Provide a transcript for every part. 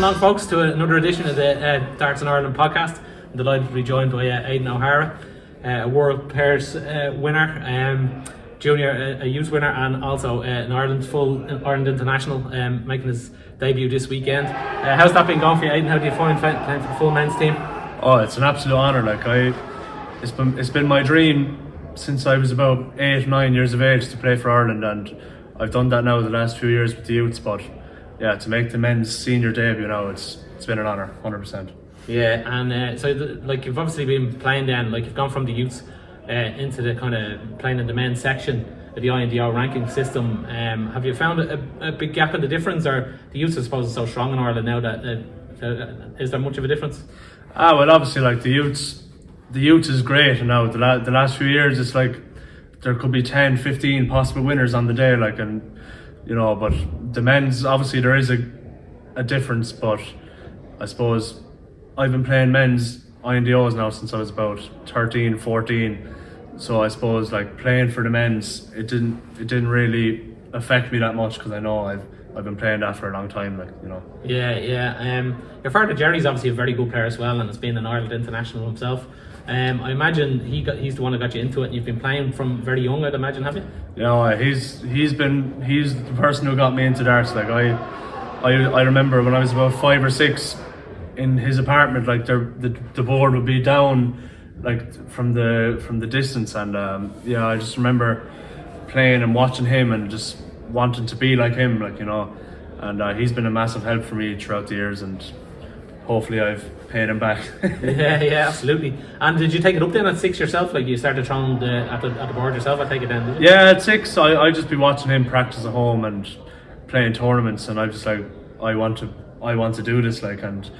along, folks, to another edition of the Darts in Ireland podcast. I'm delighted to be joined by Aidan O'Hara, a World Pairs winner, junior youth winner, and also an full Ireland international, making his debut this weekend. How's that been going for you, Aidan? How do you find playing for the full men's team? Oh, it's an absolute honour. It's been my dream since I was about 8 or 9 years of age to play for Ireland, and I've done that now the last few years with the youths. But yeah, to make the men's senior debut now, it's been an honour, 100%. Yeah, and so you've obviously been playing then, you've gone from the youths into the kind of playing in the men's section of the INDO ranking system. Have you found a big gap in the difference, or the youths, I suppose, is so strong in Ireland now that is there much of a difference? Well, obviously, the youths is great, and now the last few years it's there could be 10, 15 possible winners on the day, but the men's, obviously there is a difference, but I suppose I've been playing men's INDOs now since I was about 13, 14, so I suppose playing for the men's, it didn't really affect me that much, because I know I've been playing that for a long time, Yeah. Your father Jerry's obviously a very good player as well, and has been an Ireland international himself. I imagine he's the one who got you into it, and you've been playing from very young, I'd imagine, have you? He's the person who got me into darts. I remember when I was about 5 or 6, in his apartment, the board would be down from the distance, and I just remember playing and watching him and just wanting to be like him, and he's been a massive help for me throughout the years, and hopefully I've paid him back. yeah, absolutely. And did you take it up then at 6 yourself? You started throwing at the board yourself, I take it then, did you? Yeah, at 6 I just be watching him practice at home and playing tournaments, and I just I want to do this, and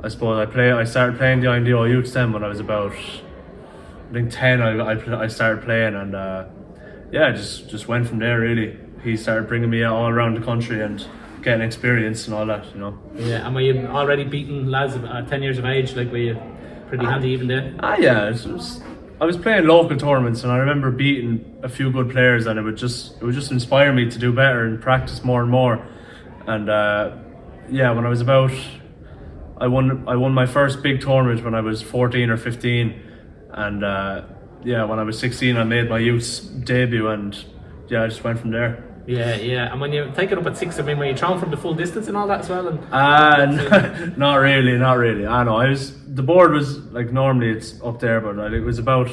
I suppose I started playing the INDO youths then when I was about, I think, 10. I started playing, and just went from there really. He started bringing me all around the country and getting experience and all that, Yeah, and were you already beating lads at 10 years of age? Were you pretty handy even then? Yeah, I was playing local tournaments, and I remember beating a few good players, and it would just inspire me to do better and practice more and more. And when I was about, I won my first big tournament when I was 14 or 15, and when I was 16 I made my youth's debut, and I just went from there. Yeah. And when you take it up at 6, were you throwing from the full distance and all that as well? Not really. I know the board was normally it's up there, but it was about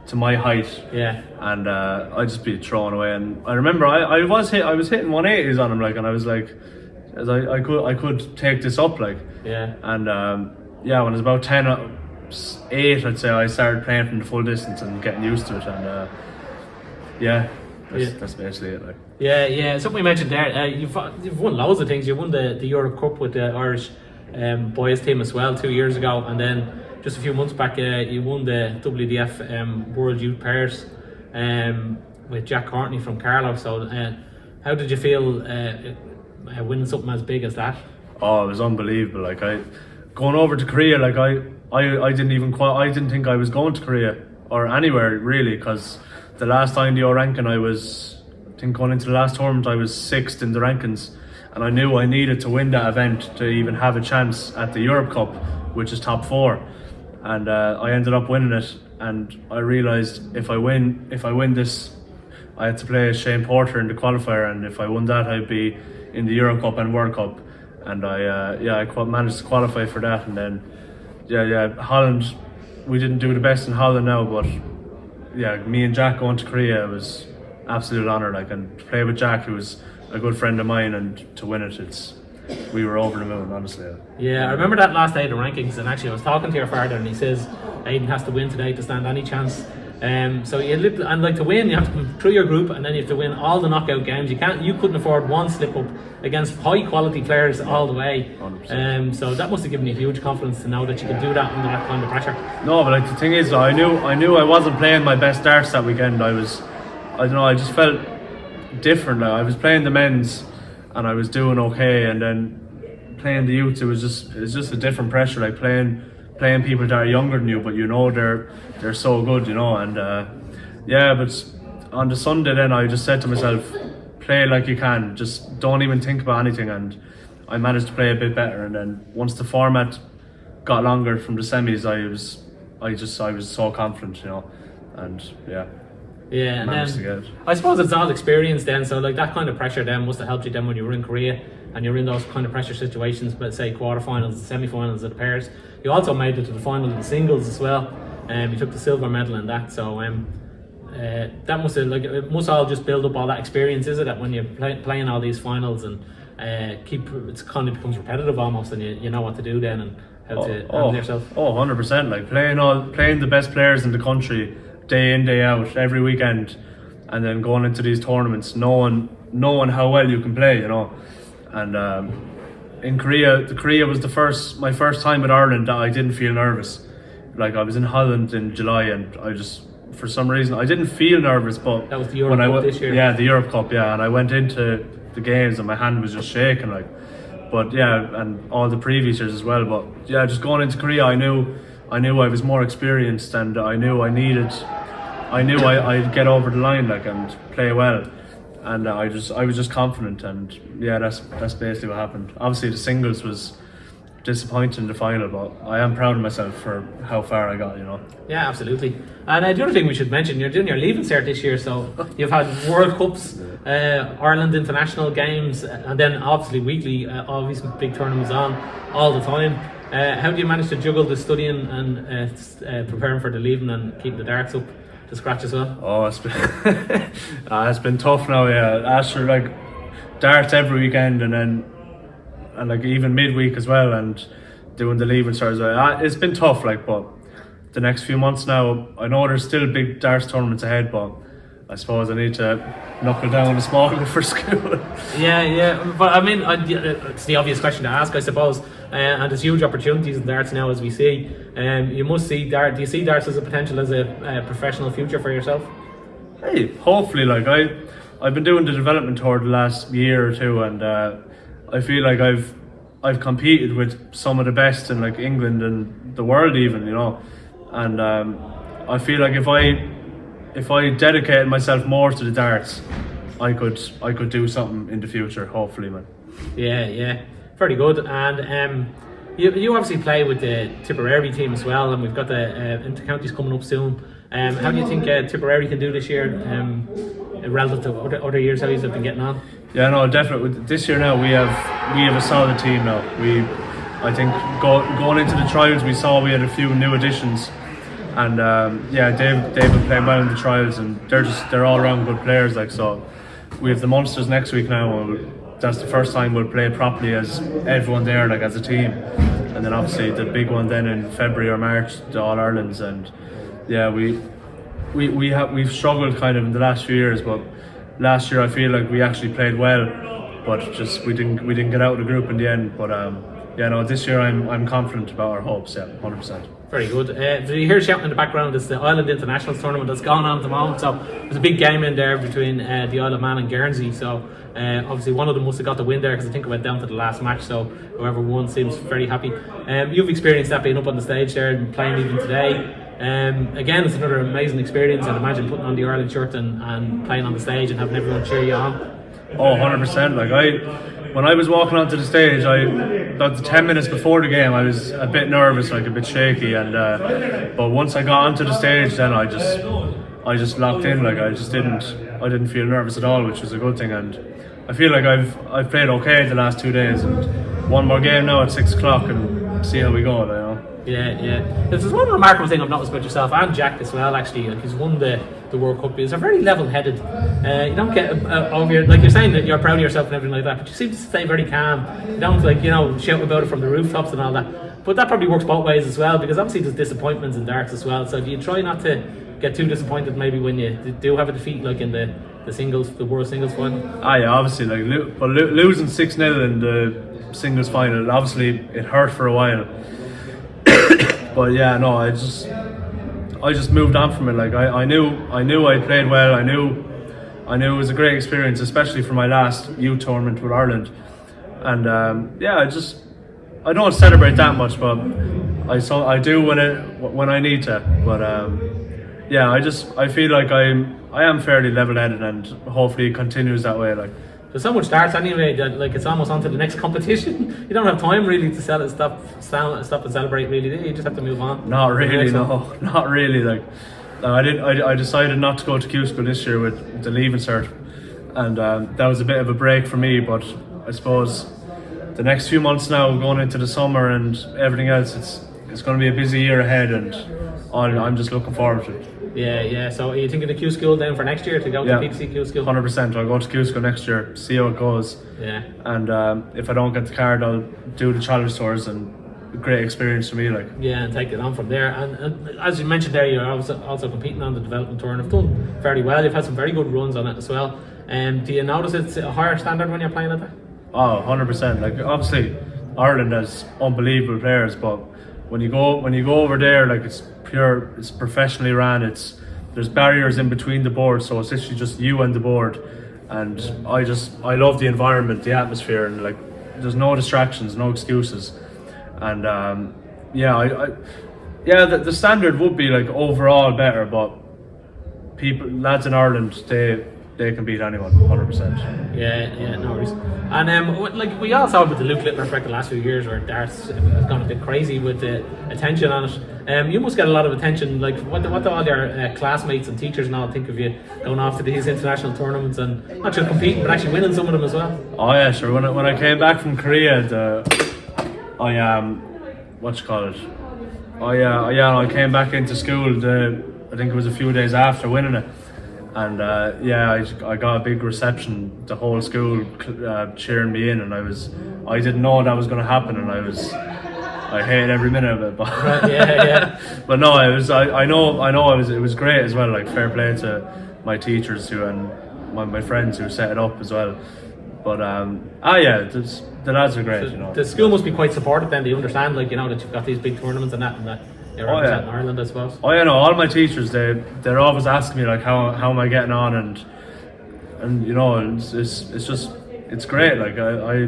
to my height. Yeah. And I'd just be throwing away, and I remember I was hitting 180s on him, and I was I could take this up, Yeah. And when I was about 10, 8, I'd say, I started playing from the full distance and getting used to it, and that's basically it. Yeah. Something we mentioned there. You've won loads of things. You won the Europe Cup with the Irish boys team as well 2 years ago, and then just a few months back, you won the WDF World Youth Pairs with Jack Courtney from Carlow. So, how did you feel winning something as big as that? Oh, it was unbelievable. Going over to Korea, I didn't think I was going to Korea or anywhere really, because the last INDO ranking I think going into the last tournament I was 6th in the rankings, and I knew I needed to win that event to even have a chance at the Europe Cup, which is top 4, and I ended up winning it. And I realised if I win this, I had to play Shane Porter in the qualifier, and if I won that I'd be in the Euro Cup and World Cup, and I managed to qualify for that. And then Holland, we didn't do the best in Holland now, but me and Jack going to Korea, it was absolute honour, and to play with Jack, who was a good friend of mine, and to win it, we were over the moon, honestly. Yeah, I remember that last day of the rankings, and actually I was talking to your father, and he says Aiden has to win today to stand any chance. So to win, you have to come through your group, and then you have to win all the knockout games. You couldn't afford one slip up against high quality players all the way. So that must have given you huge confidence to know that you could do that under that kind of pressure. No, but the thing is, I knew I wasn't playing my best darts that weekend. I just felt different. I was playing the men's and I was doing okay, and then playing the youths, it's just a different pressure. Playing people that are younger than you, but they're so good, and but on the Sunday then I just said to myself, play like you can, just don't even think about anything. And I managed to play a bit better. And then once the format got longer from the semis, I was so confident, and Yeah, and managed to then get it. I suppose it's all experience then. So like that kind of pressure then must have helped you then when you were in Korea and you're in those kind of pressure situations, but say quarterfinals, semi-finals of the pairs. You also made it to the final of the singles as well. You took the silver medal in that. So that must have it must all just build up all that experience, is it? That when you're playing all these finals and it's kind of becomes repetitive almost, and you know what to do then and how to handle yourself. 100%. Like playing the best players in the country day in, day out, every weekend, and then going into these tournaments, knowing how well you can play, And in Korea was my first time with Ireland that I didn't feel nervous. Like I was in Holland in July, and for some reason I didn't feel nervous. But that was the Europe Cup this year. Yeah, the Europe Cup. Yeah, and I went into the games and my hand was just shaking, like. But yeah, and all the previous years as well. But yeah, just going into Korea, I knew I was more experienced, and I knew I'd get over the line, like, and play well. And I was just confident, and yeah, that's basically what happened. Obviously, the singles was disappointing in the final, but I am proud of myself for how far I got. Yeah, absolutely. And the other thing we should mention, you're doing your Leaving Cert this year, so you've had World Cups, Ireland international games, and then obviously weekly, all these big tournaments on all the time. How do you manage to juggle the studying and preparing for the Leaving and keep the darts up to scratch as well? Oh, it's been tough now. Yeah, after like darts every weekend, and like even midweek as well, and doing the Leaving Cert as well. It's been tough, like, but the next few months now, I know there's still big darts tournaments ahead, but I suppose I need to knuckle down a small bit for school. Yeah, but I mean, it's the obvious question to ask, I suppose. And there's huge opportunities in darts now, as we see. You must see darts. Do you see darts as a potential as a professional future for yourself? Hey, hopefully, like I've been doing the development tour the last year or two, and I feel like I've competed with some of the best in like England and the world even, and I feel like if I dedicated myself more to the darts, I could do something in the future, hopefully, man. Yeah, very good. And you obviously play with the Tipperary team as well, and we've got the inter-counties coming up soon. How do you think Tipperary can do this year, relative to other years? How you've been getting on? Yeah, no, definitely. This year now we have a solid team now. I think going into the trials we saw we had a few new additions, and they've been playing well in the trials, and they're all around good players. Like, so we have the Munsters next week now, and that's the first time we'll play properly as everyone there, like as a team. And then obviously the big one then in February or March, the All Irelands, and yeah, we've struggled kind of in the last few years, but last year I feel like we actually played well, but just we didn't get out of the group in the end. But this year I'm confident about our hopes. Yeah, 100%. Very good. Do you hear shouting in the background? It's the Ireland Internationals tournament that's going on at the moment. So there's a big game in there between the Isle of Man and Guernsey. So obviously one of them must have got the win there, because I think it went down to the last match. So whoever won seems very happy. You've experienced that being up on the stage there and playing even today. Again, it's another amazing experience. I'd imagine putting on the Ireland shirt and playing on the stage and having everyone cheer you on. Oh, 100%. Like when I was walking onto the stage, about the 10 minutes before the game, I was a bit nervous, like a bit shaky, and but once I got onto the stage, then I just locked in. Like I didn't feel nervous at all, which was a good thing. And I feel like I've played okay the last 2 days, and one more game now at 6 o'clock, and see how we go. Yeah. There's one remarkable thing I've noticed about yourself and Jack as well. Actually, like he's won the World Cup. He's very level-headed. You don't get over like you're saying that you're proud of yourself and everything like that, but you seem to stay very calm. You don't shout about it from the rooftops and all that. But that probably works both ways as well, because obviously there's disappointments in darts as well. So do you try not to get too disappointed maybe when you do have a defeat, like in the World Singles final? Yeah, obviously, like losing 6-0 in the singles final, obviously it hurt for a while. But yeah, no, I just moved on from it. Like I knew I played well. I knew it was a great experience, especially for my last youth tournament with Ireland. And I don't celebrate that much, but I do when I need to. But I feel like I am fairly level-headed, and hopefully it continues that way. Like, there's so much darts anyway that like it's almost on to the next competition. You don't have time really to stop and celebrate really, do you? You just have to move on. Not really, no, not really. Like, no, I decided not to go to Q school this year with the Leaving Cert, and that was a bit of a break for me. But I suppose the next few months now, going into the summer and everything else, it's going to be a busy year ahead, and I'm just looking forward to it. Yeah. So are you thinking of Q school then for next year to go to PTC Q school? 100%. I'll go to Q school next year, see how it goes. Yeah. And if I don't get the card, I'll do the challenge tours, and a great experience for me. Like. Yeah, and take it on from there. And as you mentioned there, you're also competing on the development tour, and have done fairly well. You've had some very good runs on it as well. Do you notice it's a higher standard when you're playing at that? Oh, 100%. Like, obviously, Ireland has unbelievable players, but when you go over there, like, it's professionally ran. There's barriers in between the boards, so it's literally just you and the board. And I love the environment, the atmosphere, and like, there's no distractions, no excuses. And the standard would be like overall better, but lads in Ireland, they can beat anyone, 100%. Yeah, no worries. And like we all saw with the Luke Littler effect the last few years, where darts has gone a bit crazy with the attention on it. You must get a lot of attention. Like, what do all your classmates and teachers and all think of you going off to these international tournaments and not just competing but actually winning some of them as well? Oh yeah, sure. When I came back from Korea, I came back into school. I think it was a few days after winning it. And I got a big reception. The whole school cheering me in, and I didn't know that was going to happen, and I hated every minute of it. But yeah. But no, it was great as well. Like, fair play to my teachers and my friends who set it up as well. But the lads are great. So the school must be quite supportive then. They understand, like, that you've got these big tournaments and that. You're representing Ireland, I suppose. Oh yeah, no. All my teachers, they're always asking me like how am I getting on, and it's great. Like, I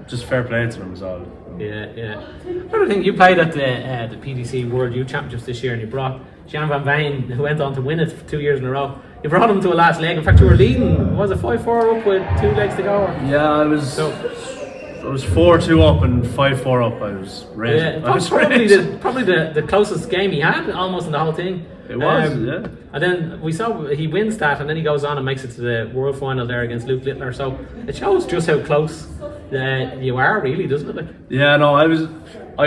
just fair play to them as well. Yeah. Another thing, you played at the PDC World Youth Championships this year, and you brought Jan van Veen, who went on to win it for 2 years in a row. You brought him to a last leg. In fact, you were leading. Was it 5-4 up with 2 legs to go? Yeah, I was. It was 4-2 up and 5-4 up. I was raging. Yeah, probably the closest game he had almost in the whole thing. It was, yeah. And then we saw he wins that, and then he goes on and makes it to the world final there against Luke Littler. So it shows just how close you are, really, doesn't it? Like? Yeah, no, I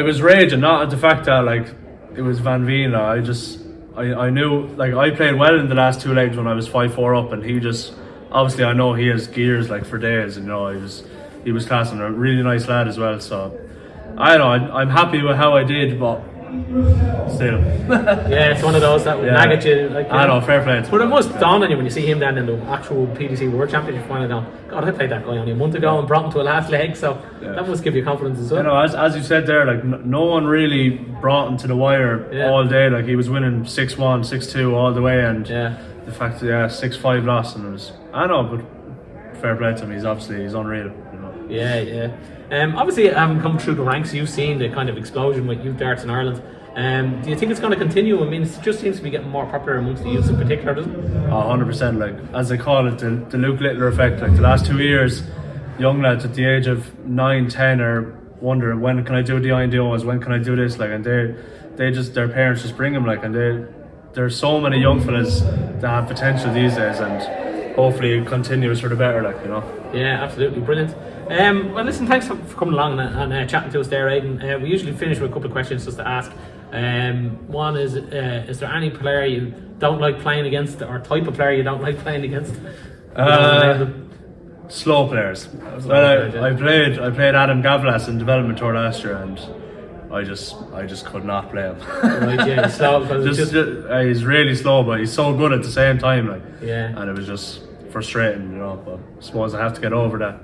was raging, not at the fact that like it was Van Veen. I knew, like, I played well in the last 2 legs when I was 5-4 up, and he just, obviously I know he has gears like for days, and he was class and a really nice lad as well. So I don't know, I'm happy with how I did, but still. Yeah, it's one of those that would nag at you. Like, I know, fair play. But it must dawn on you when you see him then in the actual PDC World Championship final down. God, I played that guy only a month ago and brought him to a last leg, so that must give you confidence as well. You know, as you said there, like, no one really brought him to the wire all day. Like, he was winning 6-1, 6-2 all the way, and the fact that 6-5 loss, and it was, I know, but fair play to him. He's unreal. Yeah. Obviously, having come through the ranks, you've seen the kind of explosion with youth darts in Ireland. Do you think it's going to continue? I mean, it just seems to be getting more popular amongst the youths in particular, doesn't it? 100%. Like, as they call it, the Luke Littler effect. Like, the last 2 years, young lads at the age of 9, 10 are wondering, when can I do the INDOs? When can I do this? Like, and their parents just bring them. Like, and there's so many young fellas that have potential these days, and hopefully it continues for the better. Like, Yeah, absolutely brilliant. Well, listen, thanks for coming along and chatting to us there, Aidan. We usually finish with a couple of questions just to ask. One is there any player you don't like playing against, or type of player you don't like playing against? Slow players. I played Adam Gavlas in development tour last year, and I just could not play him. Right, yeah, he's slow. He's really slow, but he's so good at the same time. Like, and it was just frustrating, But I suppose I have to get over that.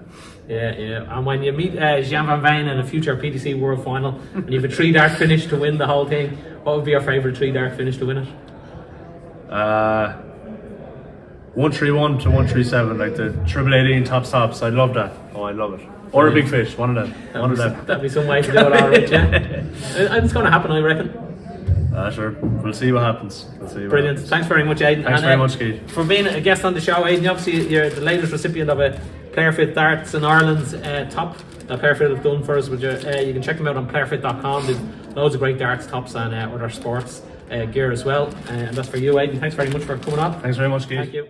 Yeah. And when you meet Jan van Veen in a future PDC World Final, and you have a 3-dart finish to win the whole thing, what would be your favourite 3-dart finish to win it? 131 to 137, like the 18 tops. I love that. Oh, I love it. Or a big fish, one of them. That'd be some way to do it, alright, yeah. It's going to happen, I reckon. Sure. We'll see what happens. Brilliant. Thanks very much, Aidan. Thanks very much, Keith. For being a guest on the show, Aidan, obviously you're the latest recipient of a PlayerFit Darts in Ireland's top that PlayerFit have done for us. You can check them out on playerfit.com. There's loads of great darts tops and other sports gear as well. And that's for you, Aidan. Thanks very much for coming on. Thanks very much, Keith. Thank you.